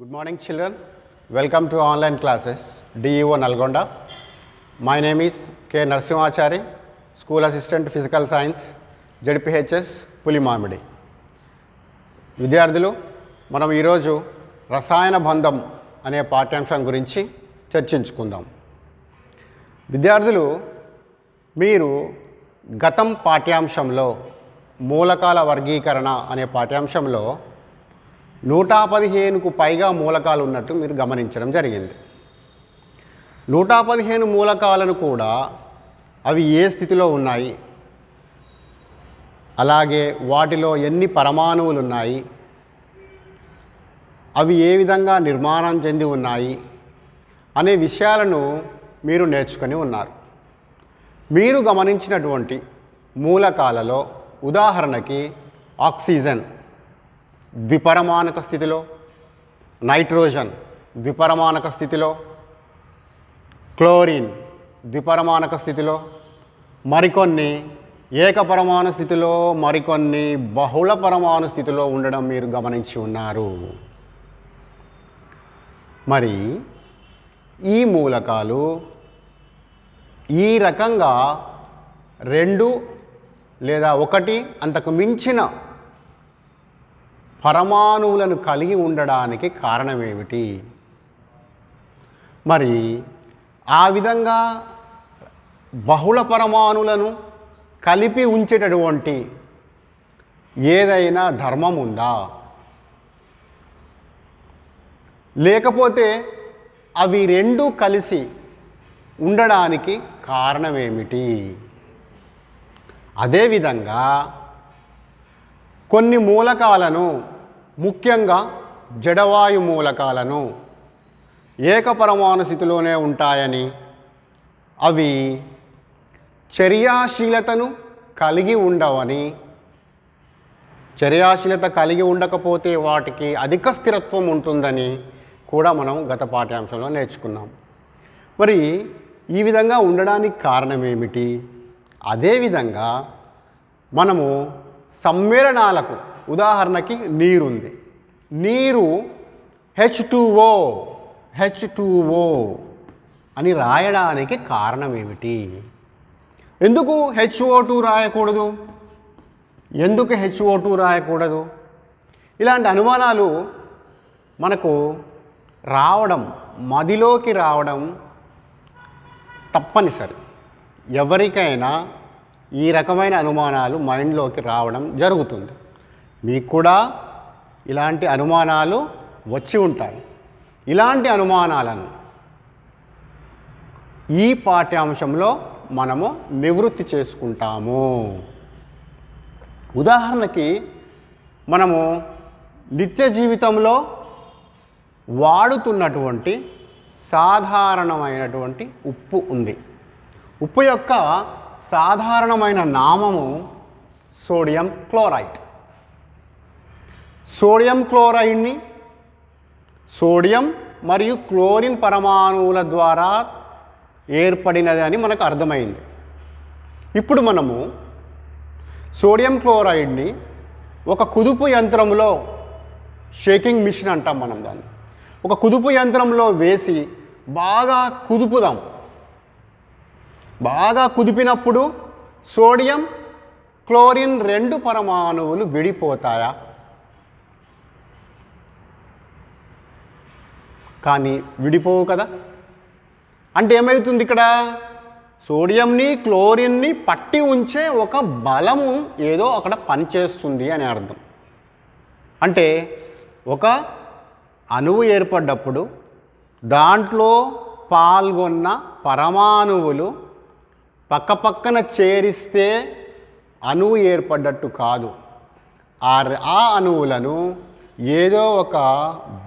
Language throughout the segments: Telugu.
Good morning, children. Welcome to online classes, DEO Nalgonda. My name is K. Narsimhachari, School Assistant Physical Science, ZPHS, Pulimamidi. విద్యార్థులు మనం ఈరోజు రసాయన బంధం అనే పాఠ్యాంశం గురించి చర్చించుకుందాం. విద్యార్థులు మీరు గతం పాఠ్యాంశంలో మూలకాల వర్గీకరణ అనే పాఠ్యాంశంలో 115కు పైగా మూలకాలు ఉన్నట్టు మీరు గమనించడం జరిగింది. 115 మూలకాలను కూడా అవి ఏ స్థితిలో ఉన్నాయి, అలాగే వాటిలో ఎన్ని పరమాణువులు ఉన్నాయి, అవి ఏ విధంగా నిర్మాణం చెంది ఉన్నాయి అనే విషయాలను మీరు నేర్చుకొని ఉన్నారు. మీరు గమనించినటువంటి మూలకాలలో ఉదాహరణకి ఆక్సిజన్ ద్విపరమాణుక స్థితిలో, నైట్రోజన్ ద్విపరమాణుక స్థితిలో, క్లోరిన్ ద్విపరమాణుక స్థితిలో, మరికొన్ని ఏకపరమాణు స్థితిలో, మరికొన్ని బహుళ పరమాణు స్థితిలో ఉండడం మీరు గమనించి ఉన్నారు. మరి ఈ మూలకాలు ఈ రకంగా 2 లేదా 1 అంతకు మించిన పరమాణువులను కలిగి ఉండడానికి కారణమేమిటి? మరి ఆ విధంగా బహుళ పరమాణువులను కలిపి ఉంచేటటువంటి ఏదైనా ధర్మం ఉందా? లేకపోతే అవి 2 కలిసి ఉండడానికి కారణమేమిటి? అదేవిధంగా కొన్ని మూలకాలను, ముఖ్యంగా జడవాయు మూలకాలను ఏకపరమాణు స్థితిలోనే ఉంటాయని, అవి చర్యాశీలతను కలిగి ఉండవని, చర్యాశీలత కలిగి ఉండకపోతే వాటికి అధిక స్థిరత్వం ఉంటుందని కూడా మనం గత పాఠ్యాంశంలో నేర్చుకున్నాం. మరి ఈ విధంగా ఉండడానికి కారణం ఏమిటి? అదేవిధంగా మనము సమ్మేళనాలకు, ఉదాహరణకి నీరుంది, నీరు H2O అని రాయడానికి కారణం ఏమిటి? ఎందుకు HO2 రాయకూడదు? ఎందుకు HO2 రాయకూడదు? ఇలాంటి అనుమానాలు మనకు రావడం, మదిలోకి రావడం తప్పనిసరి. ఎవరికైనా ఈ రకమైన అనుమానాలు మైండ్లోకి రావడం జరుగుతుంది. మీకు కూడా ఇలాంటి అనుమానాలు వచ్చి ఉంటాయి. ఇలాంటి అనుమానాలను ఈ పాఠ్యాంశంలో మనము నివృత్తి చేసుకుంటాము. ఉదాహరణకి మనము నిత్య జీవితంలో వాడుతున్నటువంటి సాధారణమైనటువంటి ఉప్పు ఉంది. ఉప్పు యొక్క సాధారణమైన నామము సోడియం క్లోరైడ్. సోడియం క్లోరైడ్ని సోడియం మరియు క్లోరిన్ పరమాణువుల ద్వారా ఏర్పడినది అని మనకు అర్థమైంది. ఇప్పుడు మనము సోడియం క్లోరైడ్ని ఒక కుదుపు యంత్రంలో, షేకింగ్ మిషన్ అంటాం మనం దాన్ని, ఒక కుదుపు యంత్రంలో వేసి బాగా కుదుపుదాం. బాగా కుదిపినప్పుడు సోడియం క్లోరిన్ 2 పరమాణువులు విడిపోతాయా? కానీ విడిపోవు కదా. అంటే ఏమవుతుంది? ఇక్కడ సోడియంని క్లోరిన్ని పట్టి ఉంచే ఒక బలము ఏదో అక్కడ పనిచేస్తుంది అని అర్థం. అంటే ఒక అణువు ఏర్పడ్డప్పుడు దాంట్లో పాల్గొన్న పరమాణువులు పక్కపక్కన చేరిస్తే అణువు ఏర్పడ్డట్టు కాదు. ఆ అణువులను ఏదో ఒక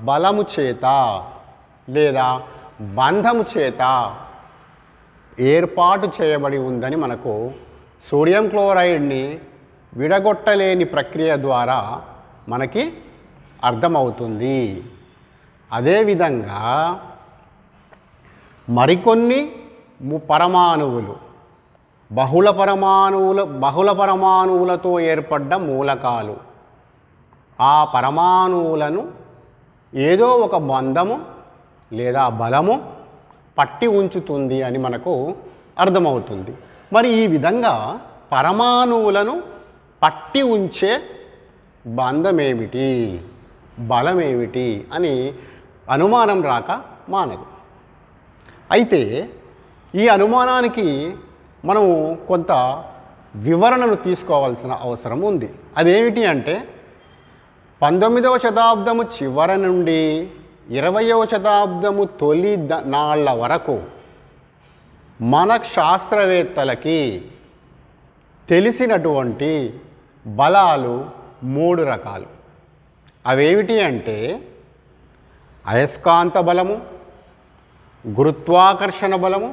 బలము చేత లేదా బంధము చేత ఏర్పాటు చేయబడి ఉందని మనకు సోడియం క్లోరైడ్ని విడగొట్టలేని ప్రక్రియ ద్వారా మనకి అర్థమవుతుంది. అదేవిధంగా మరికొన్ని పరమాణువులు, బహుళ పరమాణువులతో ఏర్పడ్డ మూలకాలు, ఆ పరమాణువులను ఏదో ఒక బంధము లేదా బలము పట్టి ఉంచుతుంది అని మనకు అర్థమవుతుంది. మరి ఈ విధంగా పరమాణువులను పట్టి ఉంచే బంధమేమిటి, బలమేమిటి అని అనుమానం రాక మానదు. అయితే ఈ అనుమానానికి మనము కొంత వివరణను తీసుకోవాల్సిన అవసరం ఉంది. అదేమిటి అంటే 19వ శతాబ్దము చివరి నుండి 20వ శతాబ్దము తొలి నాళ్ళ వరకు మన శాస్త్రవేత్తలకి తెలిసినటువంటి బలాలు 3 రకాలు. అవేమిటి అంటే అయస్కాంత బలము, గురుత్వాకర్షణ బలము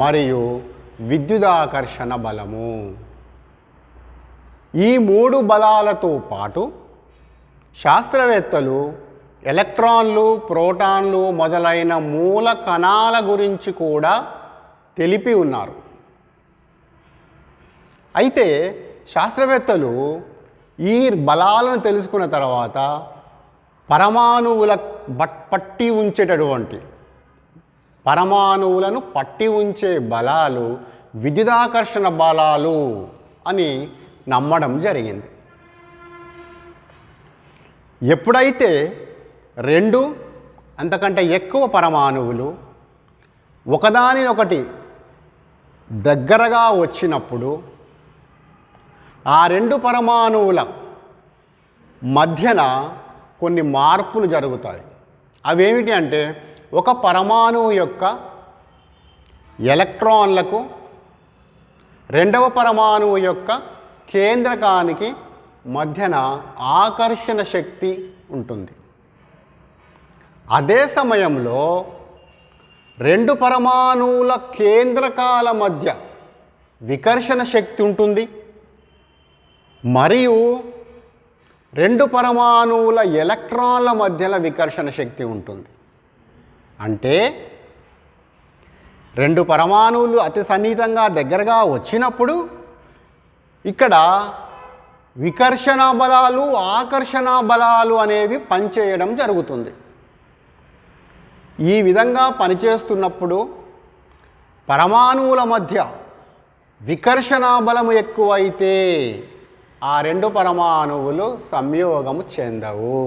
మరియు విద్యుదాకర్షణ బలము. ఈ 3 బలాలతో పాటు శాస్త్రవేత్తలు ఎలక్ట్రాన్లు, ప్రోటాన్లు మొదలైన మూల కణాల గురించి కూడా తెలిపి ఉన్నారు. అయితే శాస్త్రవేత్తలు ఈ బలాలను తెలుసుకున్న తర్వాత పరమాణువులను పట్టి ఉంచే బలాలు విద్యుదాకర్షణ బలాలు అని నమ్మడం జరిగింది. ఎప్పుడైతే 2 అంతకంటే ఎక్కువ పరమాణువులు ఒకదానినొకటి దగ్గరగా వచ్చినప్పుడు ఆ 2 పరమాణువుల మధ్యన కొన్ని మార్పులు జరుగుతాయి. అవేమిటి అంటే ఒక పరమాణువు యొక్క ఎలక్ట్రాన్లకు రెండవ పరమాణువు యొక్క కేంద్రకానికి మధ్యన ఆకర్షణ శక్తి ఉంటుంది. అదే సమయంలో 2 పరమాణువుల కేంద్రకాల మధ్య వికర్షణ శక్తి ఉంటుంది మరియు 2 పరమాణువుల ఎలక్ట్రాన్ల మధ్యల వికర్షణ శక్తి ఉంటుంది. అంటే 2 పరమాణువులు అతి సన్నిహితంగా దగ్గరగా వచ్చినప్పుడు ఇక్కడ వికర్షణ బలాలు, ఆకర్షణ బలాలు అనేవి పనిచేయడం జరుగుతుంది. ఈ విధంగా పనిచేస్తున్నప్పుడు పరమాణువుల మధ్య వికర్షణ బలము ఎక్కువైతే ఆ 2 పరమాణువులు సంయోగము చెందవు.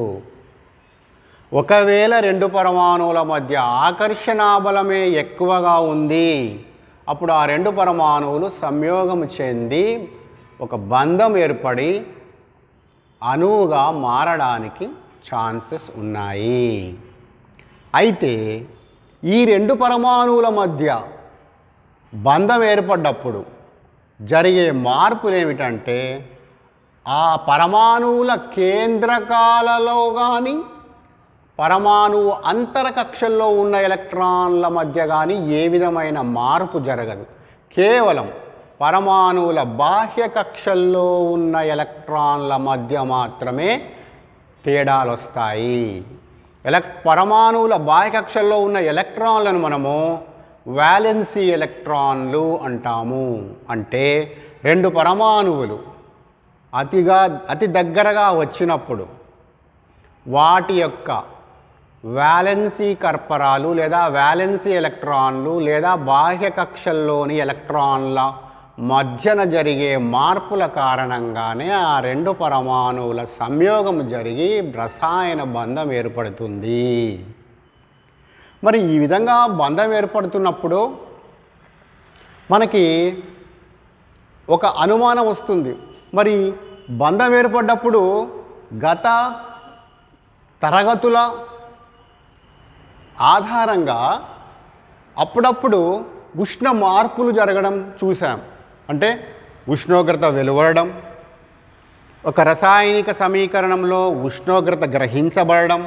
ఒకవేళ 2 పరమాణువుల మధ్య ఆకర్షణ బలమే ఎక్కువగా ఉంది, అప్పుడు ఆ 2 పరమాణువులు సంయోగము చెంది ఒక బంధం ఏర్పడి అణువుగా మారడానికి ఛాన్సెస్ ఉన్నాయి. అయితే ఈ 2 పరమాణువుల మధ్య బంధం ఏర్పడ్డప్పుడు జరిగే మార్పులు ఏమిటంటే ఆ పరమాణువుల కేంద్రకాలలో కానీ పరమాణువు అంతరకక్షల్లో ఉన్న ఎలక్ట్రాన్ల మధ్య కానీ ఏ విధమైన మార్పు జరగదు. కేవలం పరమాణువుల బాహ్య కక్షల్లో ఉన్న ఎలక్ట్రాన్ల మధ్య మాత్రమే తేడాలు వస్తాయి. పరమాణువుల బాహ్య కక్షల్లో ఉన్న ఎలక్ట్రాన్లను మనము వ్యాలెన్సీ ఎలక్ట్రాన్లు అంటాము. అంటే 2 పరమాణువులు అతి దగ్గరగా వచ్చినప్పుడు వాటి యొక్క వ్యాలెన్సీ కర్పరాలు లేదా వ్యాలెన్సీ ఎలక్ట్రాన్లు లేదా బాహ్య కక్షల్లోని ఎలక్ట్రాన్ల మధ్యన జరిగే మార్పుల కారణంగానే ఆ 2 పరమాణువుల సంయోగం జరిగి రసాయన బంధం ఏర్పడుతుంది. మరి ఈ విధంగా బంధం ఏర్పడుతున్నప్పుడు మనకి ఒక అనుమానం వస్తుంది. మరి బంధం ఏర్పడ్డప్పుడు గత తరగతుల ఆధారంగా అప్పుడప్పుడు ఉష్ణ మార్పులు జరగడం చూసాం. అంటే ఉష్ణోగ్రత వెలువడడం, ఒక రసాయనిక సమీకరణంలో ఉష్ణోగ్రత గ్రహించబడడం,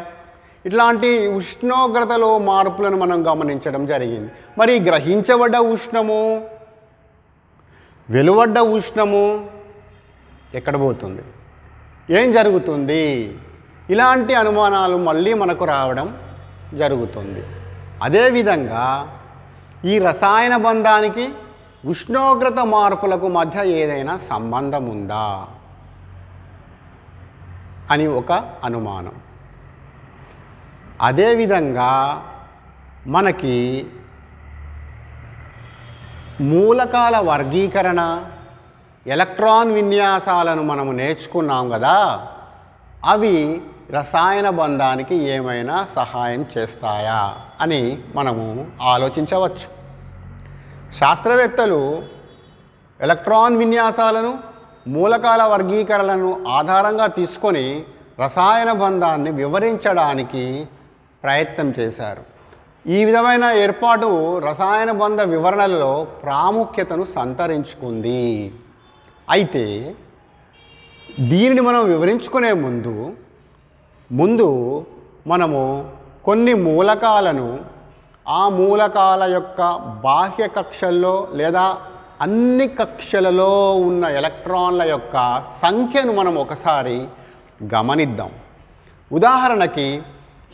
ఇట్లాంటి ఉష్ణోగ్రతలో మార్పులను మనం గమనించడం జరిగింది. మరి గ్రహించబడ్డ ఉష్ణము, వెలువడ్డ ఉష్ణము ఎక్కడ పోతుంది, ఏం జరుగుతుంది? ఇలాంటి అనుమానాలు మళ్ళీ మనకు రావడం జరుగుతుంది. అదేవిధంగా ఈ రసాయన బంధానికి ఉష్ణోగ్రత మార్పులకు మధ్య ఏదైనా సంబంధం ఉందా అని ఒక అనుమానం. అదేవిధంగా మనకి మూలకాల వర్గీకరణ, ఎలక్ట్రాన్ విన్యాసాలను మనము నేర్చుకున్నాం కదా, అవి రసాయన బంధానికి ఏమైనా సహాయం చేస్తాయా అని మనము ఆలోచించవచ్చు. శాస్త్రవేత్తలు ఎలక్ట్రాన్ విన్యాసాలను, మూలకాల వర్గీకరణలను ఆధారంగా తీసుకొని రసాయన బంధాన్ని వివరించడానికి ప్రయత్నం చేశారు. ఈ విధమైన ఏర్పాటు రసాయన బంధ వివరణలో ప్రాముఖ్యతను సంతరించుకుంది. అయితే దీనిని మనం వివరించుకునే ముందు మనము కొన్ని మూలకాలను, ఆ మూలకాల యొక్క బాహ్య కక్షల్లో లేదా అన్ని కక్షలలో ఉన్న ఎలక్ట్రాన్ల యొక్క సంఖ్యను మనం ఒకసారి గమనిద్దాం. ఉదాహరణకి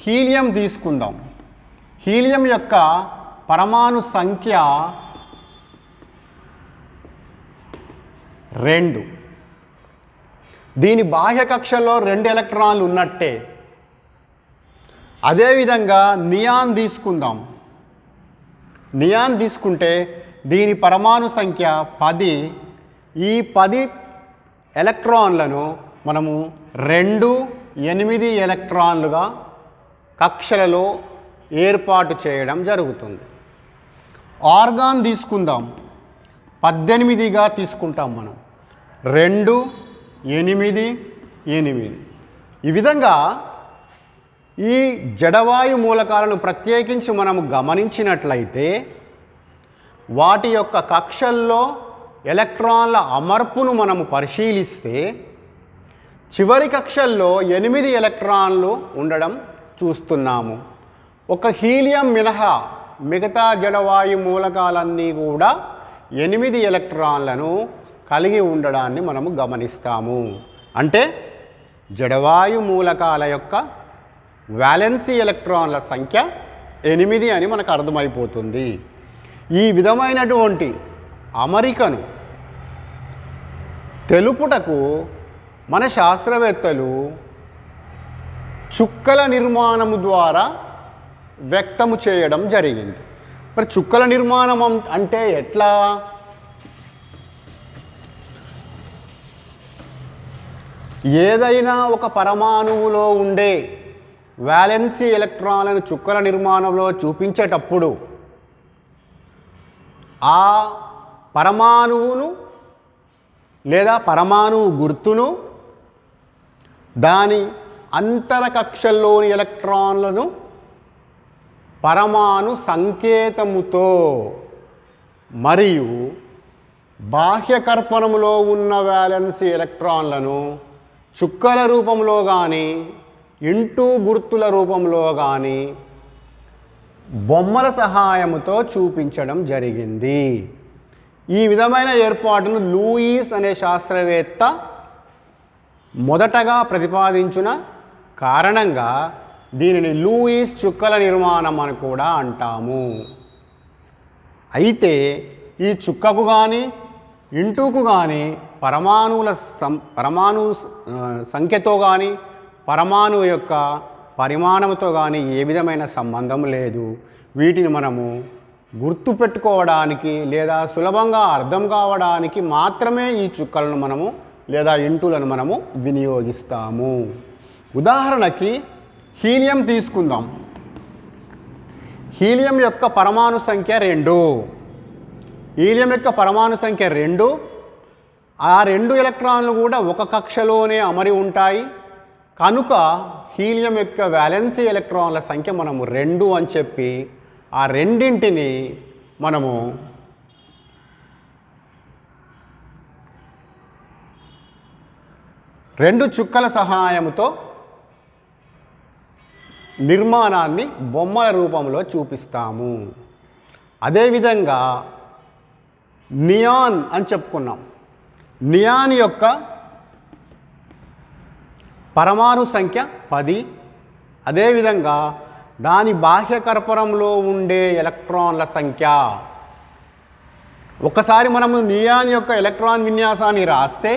హీలియం తీసుకుందాం. హీలియం యొక్క పరమాణు సంఖ్య 2. దీని బాహ్య కక్షలో 2 ఎలక్ట్రాన్లు ఉన్నట్టే. అదేవిధంగా నియాన్ తీసుకుందాం. నియాన్ తీసుకుంటే దీని పరమాణు సంఖ్య 10. ఈ 10 ఎలక్ట్రాన్లను మనము 2, 8 ఎలక్ట్రాన్లుగా కక్షలలో ఏర్పాటు చేయడం జరుగుతుంది. ఆర్గాన్ తీసుకుందాం. 18గా తీసుకుంటాం మనం. 2, 8, 8. ఈ విధంగా ఈ జడవాయు మూలకాలను ప్రత్యేకించి మనము గమనించినట్లయితే వాటి యొక్క కక్షల్లో ఎలక్ట్రాన్ల అమర్పును మనము పరిశీలిస్తే చివరి కక్షల్లో 8 ఎలక్ట్రాన్లు ఉండడం చూస్తున్నాము. ఒక హీలియం మినహా మిగతా జడవాయు మూలకాలన్నీ కూడా 8 ఎలక్ట్రాన్లను కలిగి ఉండడాన్ని మనము గమనిస్తాము. అంటే జడవాయు మూలకాల యొక్క వ్యాలెన్సీ ఎలక్ట్రాన్ల సంఖ్య 8 అని మనకు అర్థమైపోతుంది. ఈ విధమైనటువంటి అమరికను తెలుపుటకు మన శాస్త్రవేత్తలు చుక్కల నిర్మాణము ద్వారా వ్యక్తము చేయడం జరిగింది. మరి చుక్కల నిర్మాణం అంటే ఎట్లా? ఏదైనా ఒక పరమాణువులో ఉండే వ్యాలెన్సీ ఎలక్ట్రాన్లను చుక్కల నిర్మాణంలో చూపించేటప్పుడు ఆ పరమాణువును లేదా పరమాణువు గుర్తును, దాని అంతర కక్షల్లోని ఎలక్ట్రాన్లను పరమాణు సంకేతముతో మరియు బాహ్య కర్పణములో ఉన్న వ్యాలెన్సీ ఎలక్ట్రాన్లను చుక్కల రూపంలో కానీ ఇంటూ గుర్తుల రూపంలో కానీ బొమ్మల సహాయముతో చూపించడం జరిగింది. ఈ విధమైన ఏర్పాటును లూయిస్ అనే శాస్త్రవేత్త మొదటగా ప్రతిపాదించిన కారణంగా దీనిని లూయిస్ చుక్కల నిర్మాణం అని కూడా అంటాము. అయితే ఈ చుక్కకు కానీ ఇంటూకు కానీ పరమాణు సంఖ్యతో కానీ పరమాణువు యొక్క పరిమాణంతో కానీ ఏ విధమైన సంబంధం లేదు. వీటిని మనము గుర్తుపెట్టుకోవడానికి లేదా సులభంగా అర్థం కావడానికి మాత్రమే ఈ చుక్కలను మనము లేదా ఇంటులను మనము వినియోగిస్తాము. ఉదాహరణకి హీలియం తీసుకుందాం. హీలియం యొక్క పరమాణు సంఖ్య 2. హీలియం యొక్క పరమాణు సంఖ్య 2. ఆ 2 ఎలక్ట్రాన్లు కూడా ఒక కక్షలోనే అమరి ఉంటాయి. కనుక హీలియం యొక్క వ్యాలెన్సీ ఎలక్ట్రాన్ల సంఖ్య మనము 2 అని చెప్పి ఆ రెండింటిని మనము రెండు చుక్కల సహాయంతో నిర్మాణాన్ని బొమ్మల రూపంలో చూపిస్తాము. అదేవిధంగా నియాన్ అని చెప్పుకున్నాం. నియాన్ యొక్క పరమాణు సంఖ్య 10. అదేవిధంగా దాని బాహ్య కర్పరంలో ఉండే ఎలక్ట్రాన్ల సంఖ్య, ఒకసారి మనము నియాన్ యొక్క ఎలక్ట్రాన్ విన్యాసాన్ని రాస్తే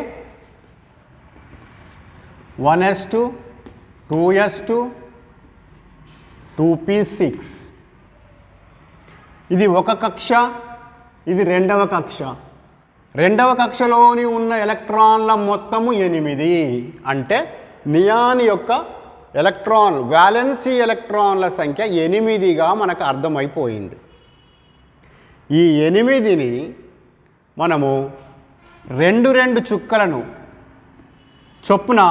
1s2 2s2 2p6. ఇది ఒక కక్ష, ఇది రెండవ కక్ష. రెండవ కక్షలోని ఉన్న ఎలక్ట్రాన్ల మొత్తము 8. అంటే నియాన్ యొక్క వ్యాలెన్సీ ఎలక్ట్రాన్ల సంఖ్య 8గా మనకు అర్థమైపోయింది. ఈ 8ని మనము రెండు చుక్కలను చొప్పున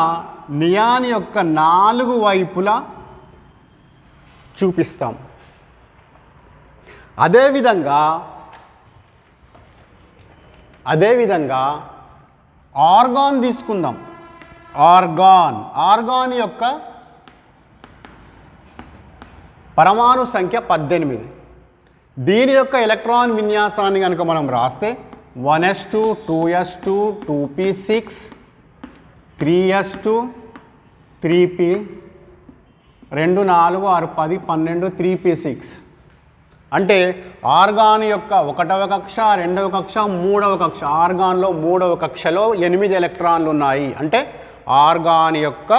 నియాన్ యొక్క 4 వైపులా చూపిస్తాం. అదేవిధంగా ఆర్గాన్ తీసుకుందాం. ఆర్గాన్ యొక్క పరమాణు సంఖ్య 18. దీని యొక్క ఎలక్ట్రాన్ విన్యాసాన్ని కనుక మనం రాస్తే 1s2 2s2 2p6 3s2 3p 2 4 6 10 12 3p6. అంటే ఆర్గాన్ యొక్క 1వ కక్ష, 2వ కక్ష, 3వ కక్ష. ఆర్గాన్లో 3వ కక్షలో 8 ఎలక్ట్రాన్లు ఉన్నాయి. అంటే ఆర్గాన్ యొక్క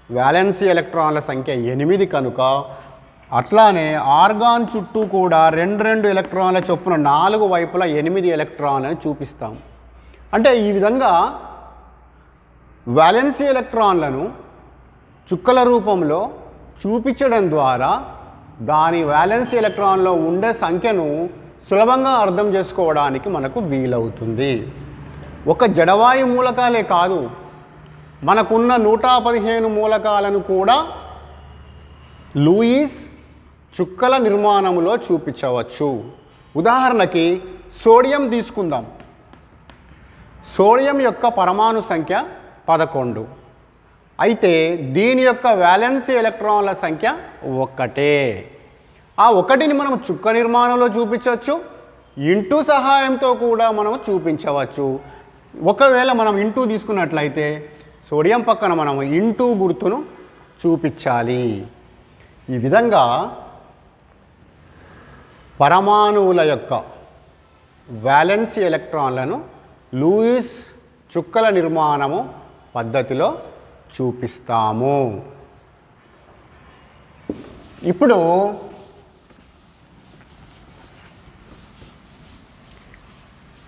వ్యాలెన్సీ ఎలక్ట్రాన్ల సంఖ్య 8 కనుక అట్లానే ఆర్గాన్ చుట్టూ కూడా రెండు ఎలక్ట్రాన్ల చొప్పున 4 వైపులా 8 ఎలక్ట్రాన్లను చూపిస్తాం. అంటే ఈ విధంగా వ్యాలెన్సీ ఎలక్ట్రాన్లను చుక్కల రూపంలో చూపించడం ద్వారా దాని వ్యాలెన్సీ ఎలక్ట్రాన్లో ఉండే సంఖ్యను సులభంగా అర్థం చేసుకోవడానికి మనకు వీలవుతుంది. ఒక జడవాయు మూలకాలే కాదు, మనకున్న 115 మూలకాలను కూడా లూయిస్ చుక్కల నిర్మాణములో చూపించవచ్చు. ఉదాహరణకి సోడియం తీసుకుందాం. సోడియం యొక్క పరమాణు సంఖ్య 11. అయితే దీని యొక్క వ్యాలెన్సీ ఎలక్ట్రాన్ల సంఖ్య 1. ఆ 1ని మనం చుక్క నిర్మాణంలో చూపించవచ్చు, ఇంటూ సహాయంతో కూడా మనం చూపించవచ్చు. ఒకవేళ మనం ఇంటూ తీసుకున్నట్లయితే సోడియం పక్కన మనం ఇంటూ గుర్తును చూపించాలి. ఈ విధంగా పరమాణువుల యొక్క వ్యాలెన్సీ ఎలక్ట్రాన్లను లూయిస్ చుక్కల నిర్మాణము పద్ధతిలో చూపిస్తాము. ఇప్పుడు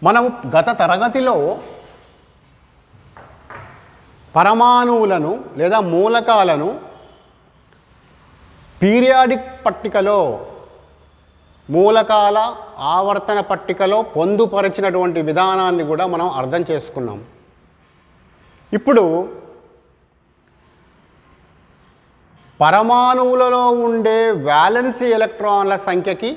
మనం గత తరగతిలో పరమాణువులను లేదా మూలకాలను పీరియాడిక్ పట్టికలో, మూలకాల ఆవర్తన పట్టికలో పొందుపరిచినటువంటి విధానాన్ని కూడా మనం అర్థం చేసుకున్నాం. ఇప్పుడు పరమాణువులలో ఉండే వ్యాలెన్సీ ఎలక్ట్రాన్ల సంఖ్యకి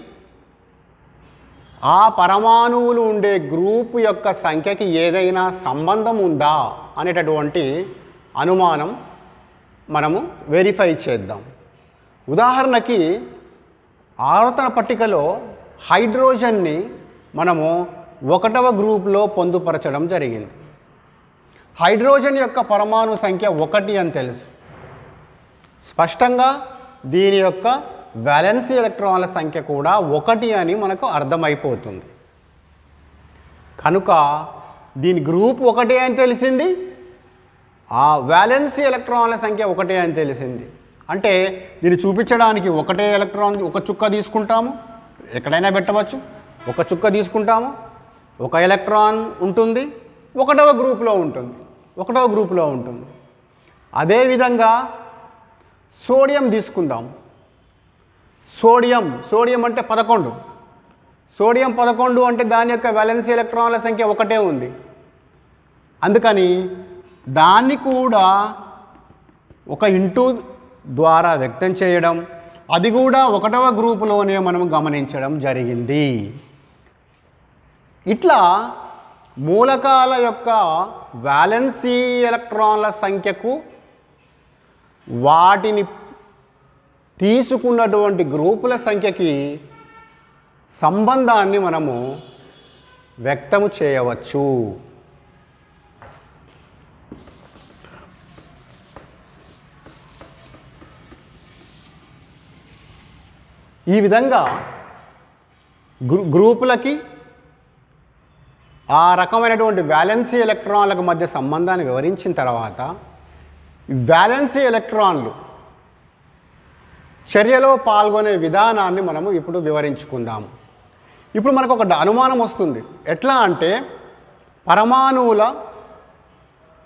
ఆ పరమాణువులు ఉండే గ్రూప్ యొక్క సంఖ్యకి ఏదైనా సంబంధం ఉందా అనేటటువంటి అనుమానం మనము వెరిఫై చేద్దాం. ఉదాహరణకి ఆవర్తన పట్టికలో హైడ్రోజన్ని మనము 1వ గ్రూప్లో పొందుపరచడం జరిగింది. హైడ్రోజన్ యొక్క పరమాణు సంఖ్య 1 అని తెలుసు. స్పష్టంగా దీని యొక్క వ్యాలెన్సీ ఎలక్ట్రాన్ల సంఖ్య కూడా 1 అని మనకు అర్థమైపోతుంది. కనుక దీని గ్రూప్ 1 అని తెలిసింది, ఆ వ్యాలెన్సీ ఎలక్ట్రాన్ల సంఖ్య 1 అని తెలిసింది. అంటే దీన్ని చూపించడానికి 1 ఎలక్ట్రాన్, 1 చుక్క తీసుకుంటాము, ఎక్కడైనా పెట్టవచ్చు. 1 చుక్క తీసుకుంటాము, 1 ఎలక్ట్రాన్ ఉంటుంది, 1వ గ్రూప్లో ఉంటుంది. అదేవిధంగా సోడియం తీసుకుందాం. సోడియం అంటే 11. సోడియం 11 అంటే దాని యొక్క వ్యాలెన్సీ ఎలక్ట్రాన్ల సంఖ్య 1 ఉంది. అందుకని దాన్ని కూడా ఒక ఇంటూ ద్వారా వ్యక్తం చేయడం, అది కూడా 1వ గ్రూపులోనే మనం గమనించడం జరిగింది. ఇట్లా మూలకాల యొక్క వ్యాలెన్సీ ఎలక్ట్రాన్ల సంఖ్యకు వాటిని తీసుకున్నటువంటి గ్రూపుల సంఖ్యకి సంబంధాన్ని మనము వ్యక్తము చేయవచ్చు. ఈ విధంగా గ్రూపులకి ఆ రకమైనటువంటి వ్యాలెన్సీ ఎలక్ట్రాన్లకు మధ్య సంబంధాన్ని వివరించిన తర్వాత వ్యాలెన్సీ ఎలక్ట్రాన్లు చర్యలో పాల్గొనే విధానాన్ని మనము ఇప్పుడు వివరించుకుందాము. ఇప్పుడు మనకు ఒక అనుమానం వస్తుంది. ఎట్లా అంటే పరమాణువుల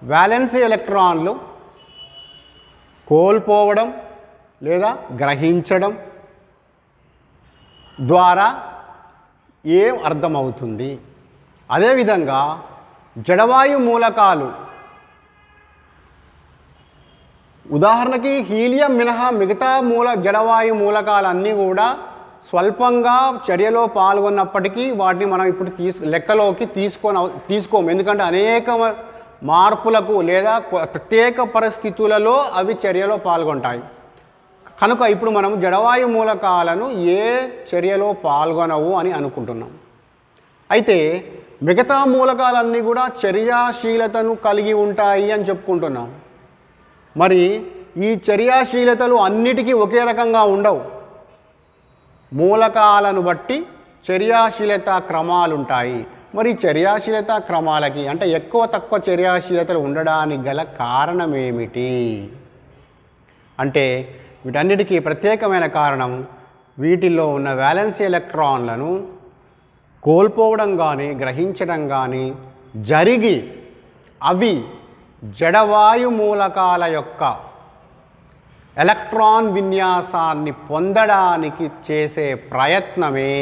వ్యాలెన్సీ ఎలక్ట్రాన్లు కోల్పోవడం లేదా గ్రహించడం ద్వారా ఏం అర్థమవుతుంది? అదేవిధంగా జడవాయు మూలకాలు, ఉదాహరణకి హీలియం మినహా మిగతా జడవాయు మూలకాలన్నీ కూడా స్వల్పంగా చర్యలో పాల్గొన్నప్పటికీ వాటిని మనం ఇప్పుడు లెక్కలోకి తీసుకోము. ఎందుకంటే అనేక మార్పులకు లేదా ప్రత్యేక పరిస్థితులలో అవి చర్యలో పాల్గొంటాయి. కనుక ఇప్పుడు మనం జడవాయు మూలకాలను ఏ చర్యలో పాల్గొనవు అని అనుకుంటున్నాం. అయితే మిగతా మూలకాలన్నీ కూడా చర్యాశీలతను కలిగి ఉంటాయి అని చెప్పుకుంటున్నాం. మరి ఈ చర్యాశీలతలు అన్నిటికీ ఒకే రకంగా ఉండవు. మూలకాలను బట్టి చర్యాశీలత క్రమాలు ఉంటాయి. మరి చర్యాశీలత క్రమాలకి అంటే ఎక్కువ తక్కువ చర్యాశీలతలు ఉండడానికి గల కారణం ఏమిటి అంటే వీటన్నిటికీ ప్రత్యేకమైన కారణం వీటిల్లో ఉన్న వ్యాలెన్సీ ఎలక్ట్రాన్లను కోల్పోవడం కానీ గ్రహించడం కానీ జరిగి అవి జడవాయు మూలకాల యొక్క ఎలక్ట్రాన్ విన్యాసాన్ని పొందడానికి చేసే ప్రయత్నమే.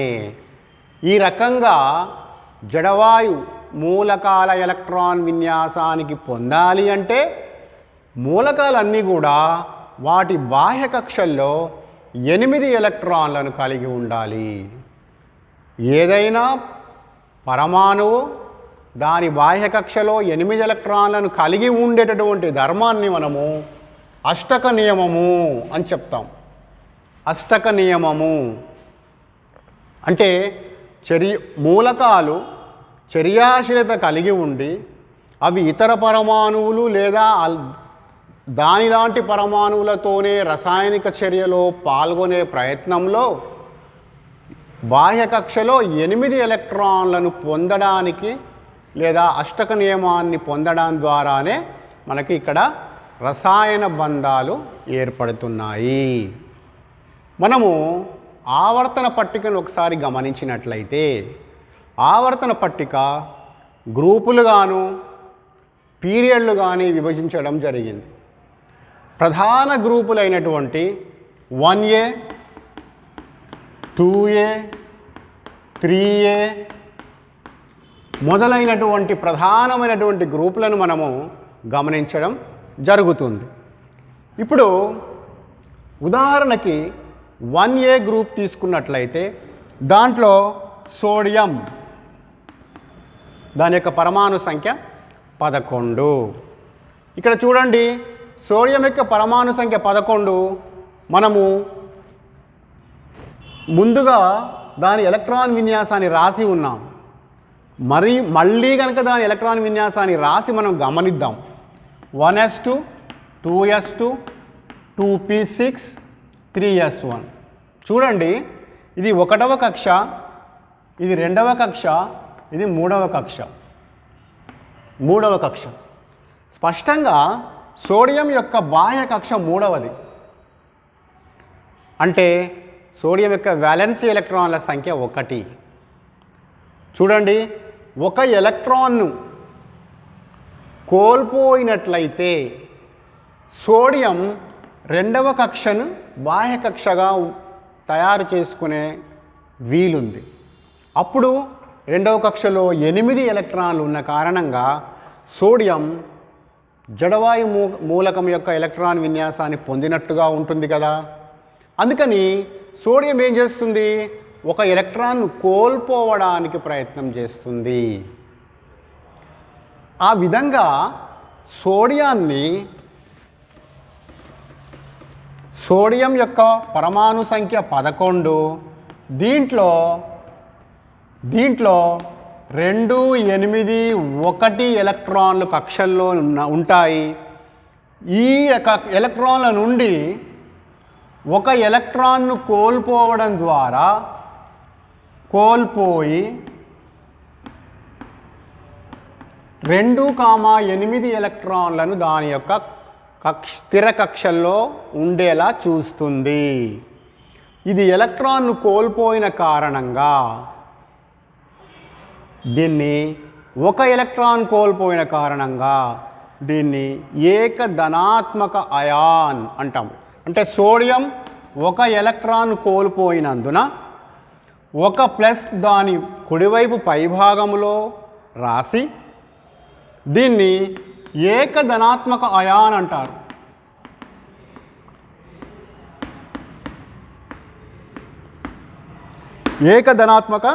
ఈ రకంగా జడవాయు మూలకాల ఎలక్ట్రాన్ విన్యాసానికి పొందాలి అంటే మూలకాలన్నీ కూడా వాటి బాహ్య కక్షల్లో 8 ఎలక్ట్రాన్లను కలిగి ఉండాలి. ఏదైనా పరమాణువు దాని బాహ్య కక్షలో 8 ఎలక్ట్రాన్లను కలిగి ఉండేటటువంటి ధర్మాన్ని మనము అష్టక నియమము అని చెప్తాం. అష్టక నియమము అంటే మూలకాలు చర్యాశీలత కలిగి ఉండి అవి ఇతర పరమాణువులు లేదా దానిలాంటి పరమాణువులతోనే రసాయనిక చర్యలో పాల్గొనే ప్రయత్నంలో బాహ్య కక్షలో 8 ఎలక్ట్రాన్లను పొందడానికి లేదా అష్టక నియమాన్ని పొందడం ద్వారానే మనకి ఇక్కడ రసాయన బంధాలు ఏర్పడుతున్నాయి. మనము ఆవర్తన పట్టికను ఒకసారి గమనించినట్లయితే ఆవర్తన పట్టిక గ్రూపులుగాను పీరియడ్లు కానీ విభజించడం జరిగింది. ప్రధాన గ్రూపులైనటువంటి 1A 2A 3A మొదలైనటువంటి ప్రధానమైనటువంటి గ్రూపులను మనము గమనించడం జరుగుతుంది. ఇప్పుడు ఉదాహరణకి 1A గ్రూప్ తీసుకున్నట్లయితే దాంట్లో సోడియం దాని యొక్క పరమాణు సంఖ్య 11. ఇక్కడ చూడండి సోడియం యొక్క పరమాణు సంఖ్య 11. మనము ముందుగా దాని ఎలక్ట్రాన్ విన్యాసాన్ని రాసి ఉన్నాం. మళ్ళీ కనుక దాని ఎలక్ట్రాన్ విన్యాసాన్ని రాసి మనం గమనిద్దాం. 1s2 2s2 2p6 3s1. చూడండి ఇది 1వ కక్ష, ఇది 2వ కక్ష, ఇది 3వ కక్ష. స్పష్టంగా సోడియం యొక్క బాహ్య కక్ష 3వది. అంటే సోడియం యొక్క వ్యాలెన్సీ ఎలక్ట్రాన్ల సంఖ్య 1. చూడండి ఒక ఎలక్ట్రాన్ను కోల్పోయినట్లయితే సోడియం 2వ కక్షను బాహ్య కక్షగా తయారు చేసుకునే వీలుంది. అప్పుడు 2వ కక్షలో 8 ఎలక్ట్రాన్లు ఉన్న కారణంగా సోడియం జడవాయు మూలకం యొక్క ఎలక్ట్రాన్ విన్యాసాన్ని పొందినట్టుగా ఉంటుంది కదా. అందుకని సోడియం ఏం చేస్తుంది? ఒక ఎలక్ట్రాన్ను కోల్పోవడానికి ప్రయత్నం చేస్తుంది. ఆ విధంగా సోడియం యొక్క పరమాణు సంఖ్య 11. దీంట్లో 2 8 1 ఎలక్ట్రాన్లు కక్షల్లో ఉంటాయి. ఈ ఎలక్ట్రాన్ల నుండి ఒక ఎలక్ట్రాన్ను కోల్పోవడం ద్వారా కోల్పోయి 2, 8 ఎలక్ట్రాన్లను దాని యొక్క స్థిర కక్షల్లో ఉండేలా చూస్తుంది. ఇది ఎలక్ట్రాన్ను కోల్పోయిన కారణంగా దీన్ని ఒక ఎలక్ట్రాన్ కోల్పోయిన కారణంగా దీన్ని ఏకధనాత్మక అయాన్ అంటాం. అంటే సోడియం ఒక ఎలక్ట్రాన్ కోల్పోయినందున ఒక ప్లస్ దాని కుడివైపు పైభాగంలో రాసి దీన్ని ఏకధనాత్మక అయాన్ అంటారు. ఏకధనాత్మక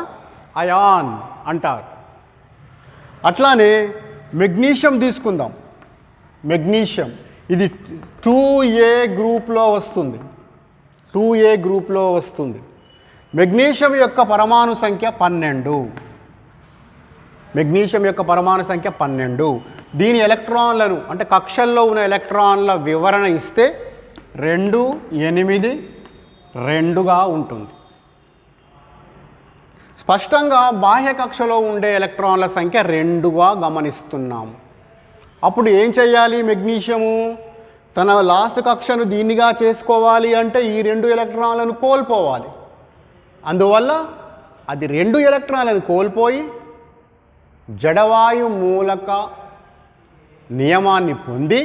అయాన్ అంటారు. అట్లానే మెగ్నీషియం తీసుకుందాం. మెగ్నీషియం ఇది 2A గ్రూప్లో వస్తుంది. 2A గ్రూప్లో వస్తుంది. మెగ్నీషియం యొక్క పరమాణు సంఖ్య 12. మెగ్నీషియం యొక్క పరమాణు సంఖ్య 12. దీని ఎలక్ట్రాన్లను అంటే కక్షల్లో ఉన్న ఎలక్ట్రాన్ల వివరణ ఇస్తే 2 8 2గా ఉంటుంది. స్పష్టంగా బాహ్య కక్షలో ఉండే ఎలక్ట్రాన్ల సంఖ్య 2గా గమనిస్తున్నాము. అప్పుడు ఏం చేయాలి? మెగ్నీషియము తన లాస్ట్ కక్షను దీనిగా చేసుకోవాలి అంటే ఈ 2 ఎలక్ట్రాన్లను కోల్పోవాలి. అందువల్ల అది 2 ఎలక్ట్రాన్లను కోల్పోయి జడవాయు మూలక నియమాన్ని పొంది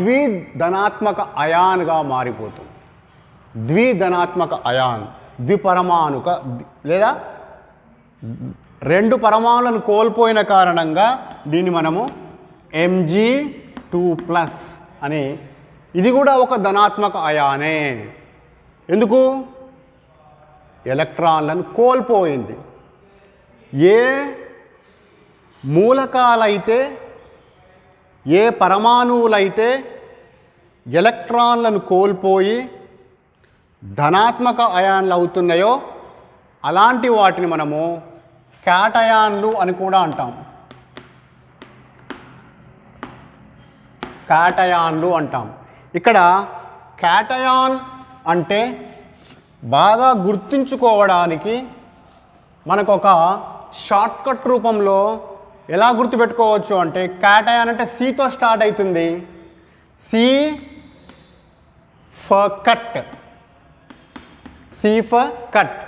ద్విధనాత్మక అయాన్గా మారిపోతుంది. ద్విధనాత్మక అయాన్, ద్విపరమాణుక లేదా 2 పరమాణులను కోల్పోయిన కారణంగా దీన్ని మనము Mg2+ అని, ఇది కూడా ఒక ధనాత్మక అయానే. ఎందుకు? ఎలక్ట్రాన్లను కోల్పోయింది. ఏ మూలకాలైతే ఏ పరమాణువులైతే ఎలక్ట్రాన్లను కోల్పోయి ధనాత్మక అయాన్లు అవుతున్నాయో అలాంటి వాటిని మనము క్యాటయాన్లు అని కూడా అంటాం. క్యాటయాన్లు అంటాం. ఇక్కడ క్యాటయాన్ అంటే బాగా గుర్తుంచుకోవడానికి మనకు ఒక షార్ట్కట్ రూపంలో ఎలా గుర్తుపెట్టుకోవచ్చు అంటే, క్యాటయాన్ అంటే సితో స్టార్ట్ అవుతుంది. C for cut. C for cut.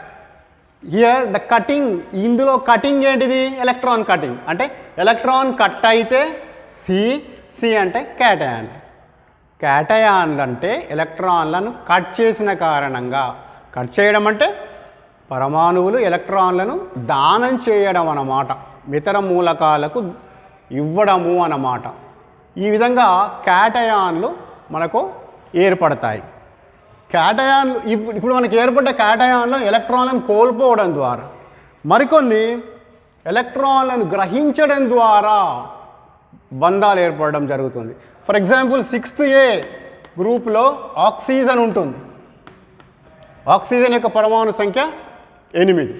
Here the cutting, ఇందులో కటింగ్ ఏంటిది? Electron cutting. అంటే ఎలక్ట్రాన్ కట్ అయితే సి అంటే క్యాటయాన్. క్యాటయాన్లు అంటే ఎలక్ట్రాన్లను కట్ చేసిన కారణంగా, కట్ చేయడం అంటే పరమాణువులు ఎలక్ట్రాన్లను దానం చేయడం అన్నమాట, ఇతర మూలకాలకు ఇవ్వడము అన్నమాట. ఈ విధంగా క్యాటయాన్లు మనకు ఏర్పడతాయి. క్యాటయాన్లు ఇప్పుడు మనకు ఏర్పడ్డ క్యాటయాన్లు ఎలక్ట్రాన్లను కోల్పోవడం ద్వారా, మరికొన్ని ఎలక్ట్రాన్లను గ్రహించడం ద్వారా బంధాలు ఏర్పడడం జరుగుతుంది. ఫర్ ఎగ్జాంపుల్ 6A గ్రూప్లో ఆక్సిజన్ ఉంటుంది. ఆక్సిజన్ యొక్క పరమాణు సంఖ్య 8.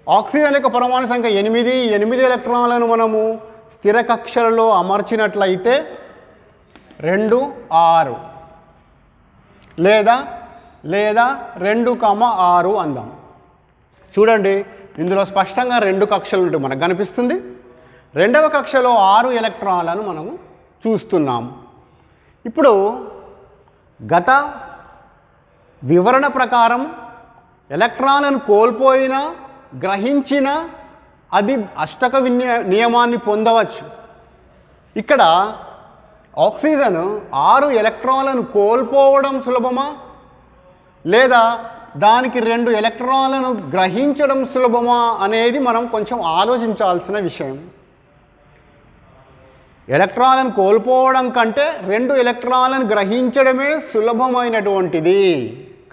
ఆక్సిజన్ యొక్క పరమాణు సంఖ్య 8 ఎలక్ట్రాన్లను మనము స్థిర కక్షలలో అమర్చినట్లయితే 2 6 లేదా 2,6 అందాం. చూడండి, ఇందులో స్పష్టంగా 2 కక్షలు ఉంటాయి మనకు కనిపిస్తుంది. రెండవ కక్షలో 6 ఎలక్ట్రాన్లను మనము చూస్తున్నాము. ఇప్పుడు గత వివరణ ప్రకారం ఎలక్ట్రాన్లను కోల్పోయినా గ్రహించిన అది అష్టక నియమాన్ని పొందవచ్చు. ఇక్కడ ఆక్సిజన్ 6 ఎలక్ట్రాన్లను కోల్పోవడం సులభమా లేదా దానికి 2 ఎలక్ట్రాన్లను గ్రహించడం సులభమా అనేది మనం కొంచెం ఆలోచించాల్సిన విషయం. ఎలక్ట్రాన్లను కోల్పోవడం కంటే 2 ఎలక్ట్రాన్లను గ్రహించడమే సులభమైనటువంటిది.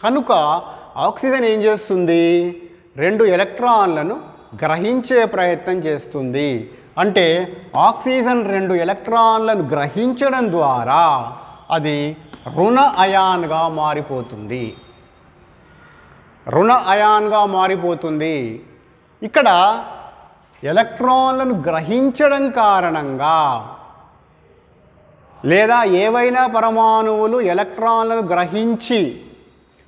కనుక ఆక్సిజన్ ఏం చేస్తుంది? 2 ఎలక్ట్రాన్లను గ్రహించే ప్రయత్నం చేస్తుంది. అంటే ఆక్సిజన్ 2 ఎలక్ట్రాన్లను గ్రహించడం ద్వారా అది రుణ అయాన్గా మారిపోతుంది. రుణ అయాన్గా మారిపోతుంది. ఇక్కడ ఎలక్ట్రాన్లను గ్రహించడం కారణంగా లేదా ఏవైనా పరమాణువులు ఎలక్ట్రాన్లను గ్రహించి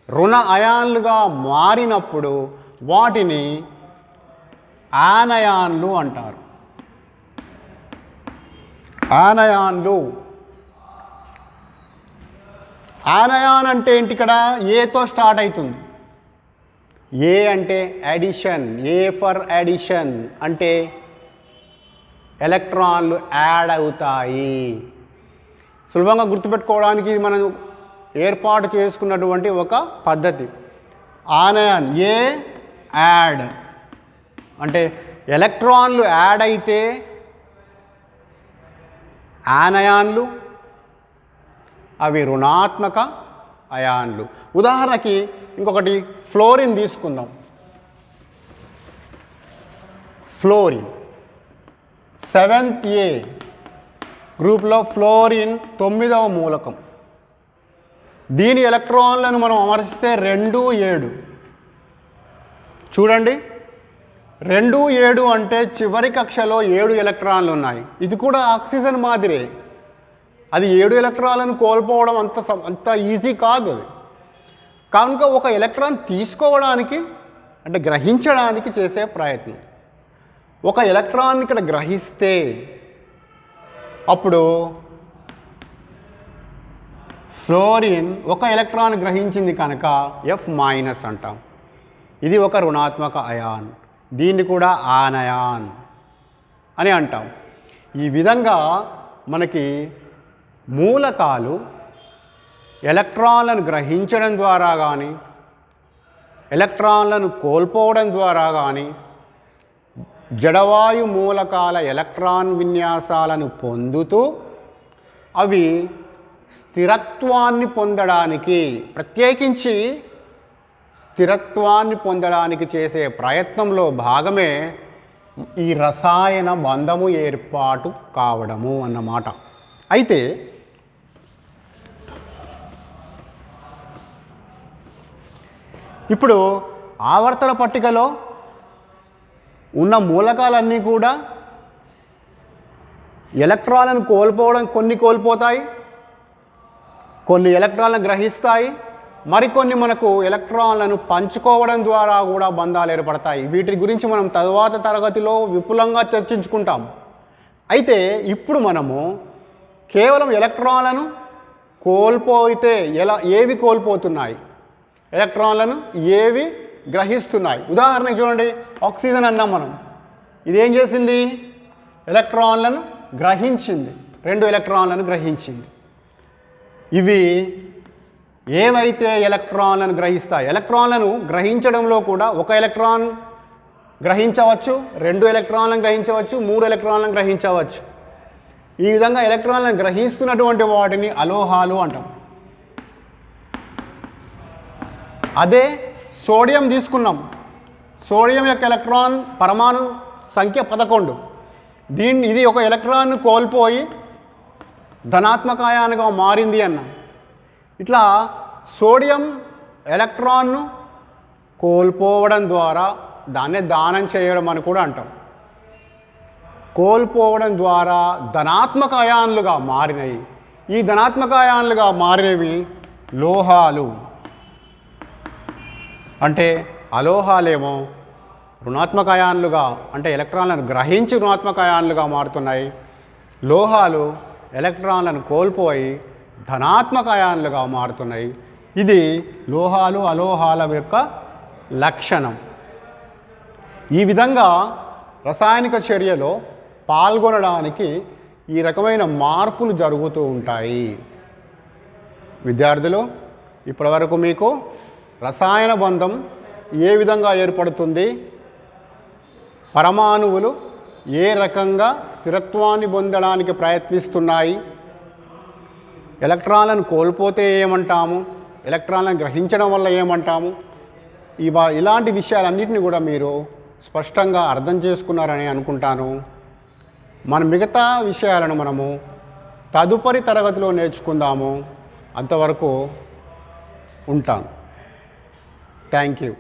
రుణ అయాన్లుగా మారినప్పుడు వాటిని ఆనయాన్లు అంటారు. ఆనయాన్లు. ఆనయాన్ అంటే ఏంటి? ఇక్కడ ఏతో స్టార్ట్ అవుతుంది. ఏ అంటే అడిషన్, ఏ ఫర్ అడిషన్ అంటే ఎలక్ట్రాన్లు యాడ్ అవుతాయి. సులభంగా గుర్తుపెట్టుకోవడానికి ఇది మనం ఏర్పాటు చేసుకున్నటువంటి ఒక పద్ధతి. ఆనయాన్ ఏ యాడ్ అంటే ఎలక్ట్రాన్లు యాడ్ అయితే ఆనయాన్లు, అవి రుణాత్మక అయాన్లు. ఉదాహరణకి ఇంకొకటి ఫ్లోరిన్ తీసుకుందాం. ఫ్లోరిన్ 7th A గ్రూప్లో ఫ్లోరిన్ 9వ మూలకం. దీని ఎలక్ట్రాన్లను మనం అమర్చితే 2, 7. చూడండి, 2, 7 అంటే చివరి కక్షలో 7 ఎలక్ట్రాన్లు ఉన్నాయి. ఇది కూడా ఆక్సిజన్ మాదిరే. అది 7 ఎలక్ట్రాన్లను కోల్పోవడం అంత ఈజీ కాదు. అది కనుక ఒక ఎలక్ట్రాన్ తీసుకోవడానికి అంటే గ్రహించడానికి చేసే ప్రయత్నం. ఒక ఎలక్ట్రాన్ ఇక్కడ గ్రహిస్తే అప్పుడు ఫ్లోరిన్ ఒక ఎలక్ట్రాన్ గ్రహించింది కనుక F- అంటాం. ఇది ఒక రుణాత్మక అయాన్. దీన్ని కూడా ఆనయాన్ అని అంటాం. ఈ విధంగా మనకి మూలకాలు ఎలక్ట్రాన్లను గ్రహించడం ద్వారా కానీ ఎలక్ట్రాన్లను కోల్పోవడం ద్వారా కానీ జడవాయు మూలకాల ఎలక్ట్రాన్ విన్యాసాలను పొందుతూ అవి స్థిరత్వాన్ని పొందడానికి, ప్రత్యేకించి స్థిరత్వాన్ని పొందడానికి చేసే ప్రయత్నంలో భాగమే ఈ రసాయన బంధము ఏర్పాటు కావడము అన్నమాట. అయితే ఇప్పుడు ఆవర్తన పట్టికలో ఉన్న మూలకాలన్నీ కూడా ఎలక్ట్రాన్లను కోల్పోవడం, కొన్ని కోల్పోతాయి, కొన్ని ఎలక్ట్రాన్లను గ్రహిస్తాయి, మరికొన్ని మనకు ఎలక్ట్రాన్లను పంచుకోవడం ద్వారా కూడా బంధాలు ఏర్పడతాయి. వీటి గురించి మనం తరువాత తరగతిలో విపులంగా చర్చించుకుంటాం. అయితే ఇప్పుడు మనము కేవలం ఎలక్ట్రాన్లను కోల్పోతే ఏవి కోల్పోతున్నాయి, ఎలక్ట్రాన్లను ఏవి గ్రహిస్తున్నాయి. ఉదాహరణకు చూడండి, ఆక్సిజన్ అన్నాం మనం. ఇదేం చేసింది? ఎలక్ట్రాన్లను గ్రహించింది, 2 ఎలక్ట్రాన్లను గ్రహించింది. ఇవి ఏవైతే ఎలక్ట్రాన్లను గ్రహిస్తాయి, ఎలక్ట్రాన్లను గ్రహించడంలో కూడా ఒక ఎలక్ట్రాన్ గ్రహించవచ్చు, 2 ఎలక్ట్రాన్లను గ్రహించవచ్చు, 3 ఎలక్ట్రాన్లను గ్రహించవచ్చు. ఈ విధంగా ఎలక్ట్రాన్లను గ్రహిస్తున్నటువంటి వాటిని అలోహాలు అంటాం. అదే సోడియం తీసుకున్నాం. సోడియం యొక్క ఎలక్ట్రాన్ పరమాణు సంఖ్య 11. ఇది ఒక ఎలక్ట్రాన్ను కోల్పోయి ధనాత్మక అయాన్గా మారింది అన్నాం. ఇట్లా సోడియం ఎలక్ట్రాన్ను కోల్పోవడం ద్వారా దాన్నే దానం చేయడం అని కూడా అంటాం. కోల్పోవడం ద్వారా ధనాత్మక అయాన్లుగా మారినవి. ఈ ధనాత్మక అయాన్లుగా మారినవి లోహాలు. అంటే అలోహాలేమో రుణాత్మక అయాన్లుగా, అంటే ఎలక్ట్రాన్లను గ్రహించి రుణాత్మక అయాన్లుగా మారుతున్నాయి. లోహాలు ఎలక్ట్రాన్లను కోల్పోయి ధనాత్మక అయాన్లుగా మారుతున్నాయి. ఇది లోహాలు అలోహాల యొక్క లక్షణం. ఈ విధంగా రసాయనిక చర్యలో పాల్గొనడానికి ఈ రకమైన మార్పులు జరుగుతూ ఉంటాయి. విద్యార్థులు, ఇప్పటివరకు మీకు రసాయన బంధం ఏ విధంగా ఏర్పడుతుంది, పరమాణువులు ఏ రకంగా స్థిరత్వాన్ని పొందడానికి ప్రయత్నిస్తున్నాయి, ఎలక్ట్రాన్లను కోల్పోతే ఏమంటాము, ఎలక్ట్రాన్లను గ్రహించడం వల్ల ఏమంటాము, ఇలాంటి విషయాలన్నింటినీ కూడా మీరు స్పష్టంగా అర్థం చేసుకున్నారని అనుకుంటాను. మన మిగతా విషయాలను మనము తదుపరి తరగతిలో నేర్చుకుందాము. అంతవరకు ఉంటాను. Thank you.